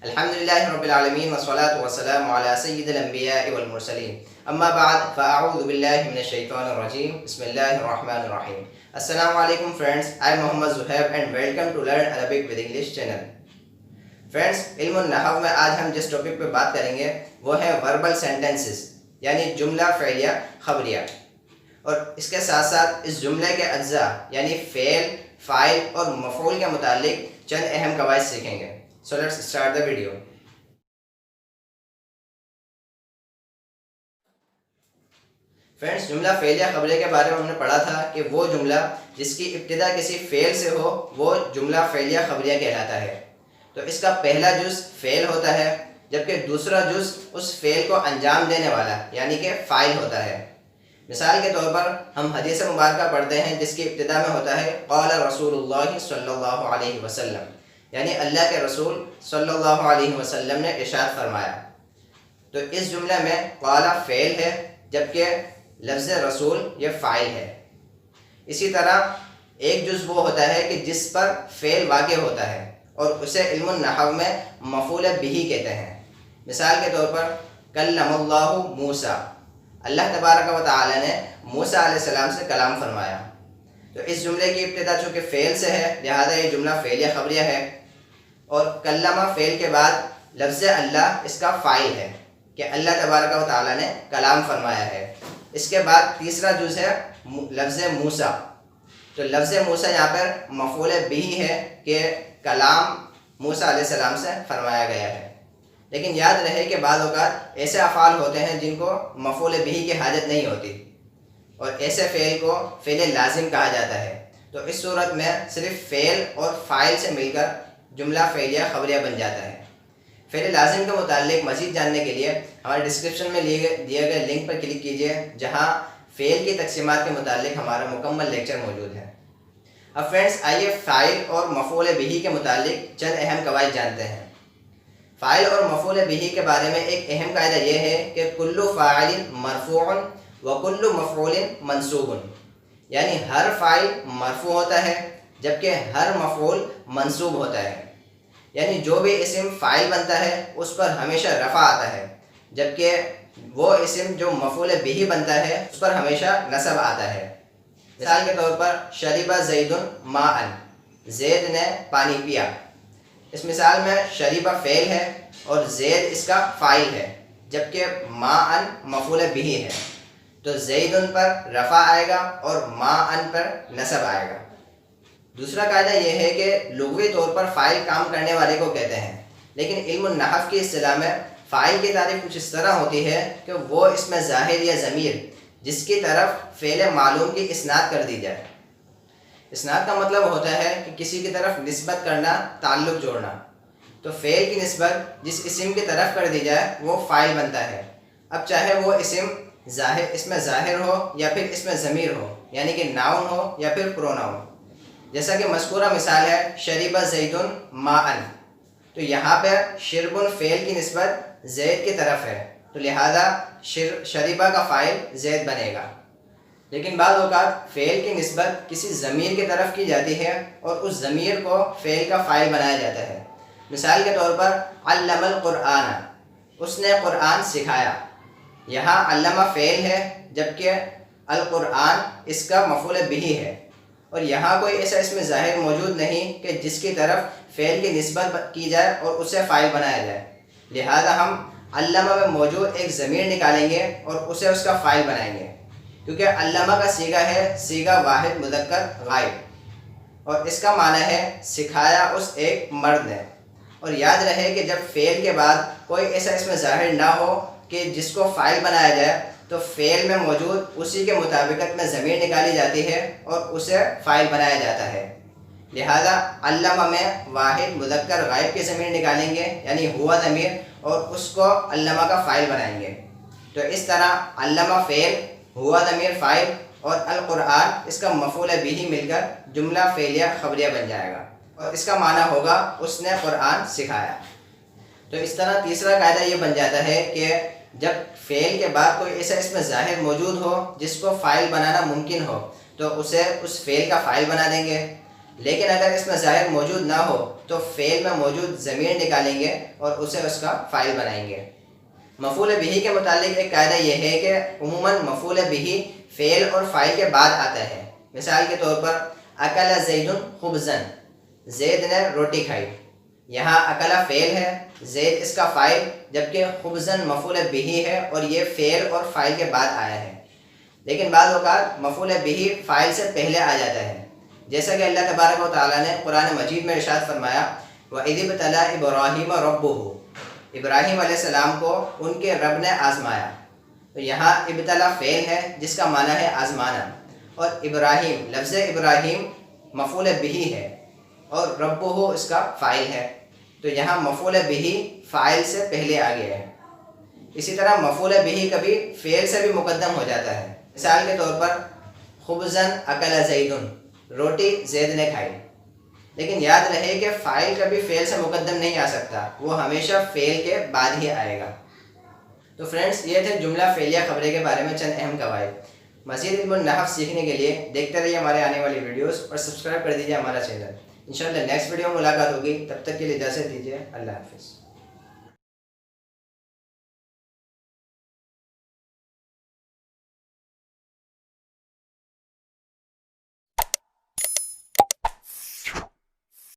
الحمد لله رب العالمين والصلاة والسلام على سيد الأنبياء والمرسلين أما بعد فأعوذ بالله من الشيطان الرجيم بسم الله الرحمن الرحيم. Assalamu alaikum friends, I am Muhammad Zuhaib and welcome to Learn Arabic with English channel. Friends, علم النحو میں آج ہم جس ٹاپک پہ بات کریں گے وہ ہے وربل سینٹنسز یعنی جملہ فعلیہ خبریہ، اور اس کے ساتھ ساتھ اس جملے کے اجزاء یعنی فعل، فاعل اور مفعول کے متعلق چند اہم قواعد سیکھیں گے. So let's start the video. Friends, جملہ فعلیہ خبریہ کے بارے میں ہم نے پڑھا تھا کہ وہ جملہ جس کی ابتدا کسی فعل سے ہو وہ جملہ فعلیہ خبریہ کہلاتا ہے. تو اس کا پہلا جز فعل ہوتا ہے، جبکہ دوسرا جز اس فعل کو انجام دینے والا یعنی کہ فاعل ہوتا ہے. مثال کے طور پر ہم حدیث مبارکہ پڑھتے ہیں جس کی ابتدا میں ہوتا ہے قال رسول اللہ صلی اللہ علیہ وسلم، یعنی اللہ کے رسول صلی اللہ علیہ وسلم نے ارشاد فرمایا. تو اس جملے میں قال فعل ہے جبکہ لفظ رسول یہ فاعل ہے. اسی طرح ایک جز وہ ہوتا ہے کہ جس پر فعل واقع ہوتا ہے اور اسے علم النحو میں مفعول بہ کہتے ہیں. مثال کے طور پر کلم اللہ موسیٰ، اللہ تبارک و تعالی نے موسیٰ علیہ السلام سے کلام فرمایا. تو اس جملے کی ابتدا چونکہ فعل سے ہے لہذا یہ جملہ فعلیہ خبریہ ہے، اور کلمہ فعل کے بعد لفظ اللہ اس کا فاعل ہے کہ اللہ تبارک و تعالی نے کلام فرمایا ہے. اس کے بعد تیسرا جز ہے لفظ موسیٰ. تو لفظ موسیٰ یہاں پر مفعول بہ ہے کہ کلام موسیٰ علیہ السلام سے فرمایا گیا ہے. لیکن یاد رہے کہ بعض اوقات ایسے افعال ہوتے ہیں جن کو مفعول بہ کی حاجت نہیں ہوتی، اور ایسے فعل کو فعل لازم کہا جاتا ہے. تو اس صورت میں صرف فعل اور فاعل سے مل کر جملہ فعلیہ خبریہ بن جاتا ہے. فعل لازم کے متعلق مزید جاننے کے لیے ہمارے ڈسکرپشن میں دیے گئے لنک پر کلک کیجیے جہاں فعل کی تقسیمات کے متعلق ہمارا مکمل لیکچر موجود ہے. اب فرینڈس آئیے فاعل اور مفعول بہ کے متعلق چند اہم قواعد جانتے ہیں. فاعل اور مفعول بہ کے بارے میں ایک اہم قاعدہ یہ ہے کہ کل فاعل مرفوع وکل مفعول منصوب، یعنی ہر فاعل مرفوع ہوتا ہے جبکہ ہر مفعول منصوب ہوتا ہے. یعنی جو بھی اسم فاعل بنتا ہے اس پر ہمیشہ رفع آتا ہے، جبکہ وہ اسم جو مفعول بہ بنتا ہے اس پر ہمیشہ نصب آتا ہے. مثال کے طور پر شرب زید ماء، زید نے پانی پیا. اس مثال میں شرب فعل ہے اور زید اس کا فاعل ہے، جبکہ ماء مفعول بہ ہے. تو زید پر رفع آئے گا اور ماء پر نصب آئے گا. دوسرا قاعدہ یہ ہے کہ لغوی طور پر فاعل کام کرنے والے کو کہتے ہیں، لیکن علم النحو کی اصطلاح میں فاعل کی تعریف کچھ اس طرح ہوتی ہے کہ وہ اس میں ظاہر یا ضمیر جس کی طرف فعل معلوم کی اسناد کر دی جائے. اسناد کا مطلب ہوتا ہے کہ کسی کی طرف نسبت کرنا، تعلق جوڑنا. تو فعل کی نسبت جس اسم کی طرف کر دی جائے وہ فاعل بنتا ہے. اب چاہے وہ اسم اس میں ظاہر ہو یا پھر اس میں ضمیر ہو، یعنی کہ ناؤن ہو یا پھر پروناؤن. جیسا کہ مذکورہ مثال ہے شرب زید ماء، تو یہاں پہ شرب فعل کی نسبت زید کی طرف ہے، تو لہذا شربہ کا فاعل زید بنے گا. لیکن بعض اوقات فعل کی نسبت کسی ضمیر کی طرف کی جاتی ہے اور اس ضمیر کو فعل کا فاعل بنایا جاتا ہے. مثال کے طور پر علم القرآن، اس نے قرآن سکھایا. یہاں علمہ فعل ہے جبکہ القرآن اس کا مفعول بہ ہے، اور یہاں کوئی ایسا اس میں ظاہر موجود نہیں کہ جس کی طرف فعل کی نسبت کی جائے اور اسے فاعل بنایا جائے. لہذا ہم علامہ میں موجود ایک ضمیر نکالیں گے اور اسے اس کا فاعل بنائیں گے، کیونکہ علامہ کا صیغہ ہے صیغہ واحد مذکر غائب، اور اس کا معنی ہے سکھایا اس ایک مرد نے. اور یاد رہے کہ جب فعل کے بعد کوئی ایسا اس میں ظاہر نہ ہو کہ جس کو فاعل بنایا جائے تو فعل میں موجود اسی کے مطابقت میں ضمیر نکالی جاتی ہے اور اسے فاعل بنایا جاتا ہے. لہذا علامہ میں واحد مذکر غائب کی ضمیر نکالیں گے یعنی ہوا ضمیر، اور اس کو علامہ کا فاعل بنائیں گے. تو اس طرح علامہ فعل، ہوا ضمیر فاعل اور القرآن اس کا مفعول بہ مل کر جملہ فعلیہ خبریہ بن جائے گا، اور اس کا معنی ہوگا اس نے قرآن سکھایا. تو اس طرح تیسرا قاعدہ یہ بن جاتا ہے کہ جب فعل کے بعد کوئی ایسا اس میں ظاہر موجود ہو جس کو فاعل بنانا ممکن ہو تو اسے اس فعل کا فاعل بنا دیں گے. لیکن اگر اس میں ظاہر موجود نہ ہو تو فعل میں موجود ضمیر نکالیں گے اور اسے اس کا فاعل بنائیں گے۔ مفعول بہ کے متعلق ایک قاعدہ یہ ہے کہ عموماً مفعول بہ فعل اور فاعل کے بعد آتا ہے۔ مثال کے طور پر اکل زید خبزن، زید نے روٹی کھائی۔ یہاں اکل فعل ہے، زید اس کا فاعل، جبکہ خبزن مفعول بہ ہے اور یہ فعل اور فاعل کے بعد آیا ہے۔ لیکن بعض اوقات مفعول بہ فاعل سے پہلے آ جاتا ہے، جیسا کہ اللہ تبارک و تعالیٰ نے قرآن مجید میں ارشاد فرمایا وَإِذِ ابْتَلَىٰ إِبْرَاهِيمَ رَبُّهُ، ابراہیم علیہ السلام کو ان کے رب نے آزمایا۔ تو یہاں ابتلا فعل ہے جس کا معنی ہے آزمانا، اور ابراہیم لفظ ابراہیم مفعول بہ ہے اور ربہ اس کا فاعل ہے، تو یہاں مفعول بہ فاعل سے پہلے آ گیا ہے۔ اسی طرح مفعول بہ کبھی فعل سے بھی مقدم ہو جاتا ہے۔ مثال کے طور پر خبزن اکل زیدن، روٹی زید نے کھائی۔ لیکن یاد رہے کہ فاعل کبھی فعل سے مقدم نہیں آ سکتا، وہ ہمیشہ فعل کے بعد ہی آئے گا۔ تو فرینڈس، یہ تھے جملہ فعلیہ خبرے کے بارے میں چند اہم قواعد۔ مزید علم النحو سیکھنے کے لیے دیکھتے رہیے ہمارے آنے والی ویڈیوز اور سبسکرائب کر دیجیے ہمارا چینل۔ انشاءاللہ نیکسٹ ویڈیو میں ملاقات ہوگی، تب تک کے لیے اجازت دیجیے، اللہ حافظ۔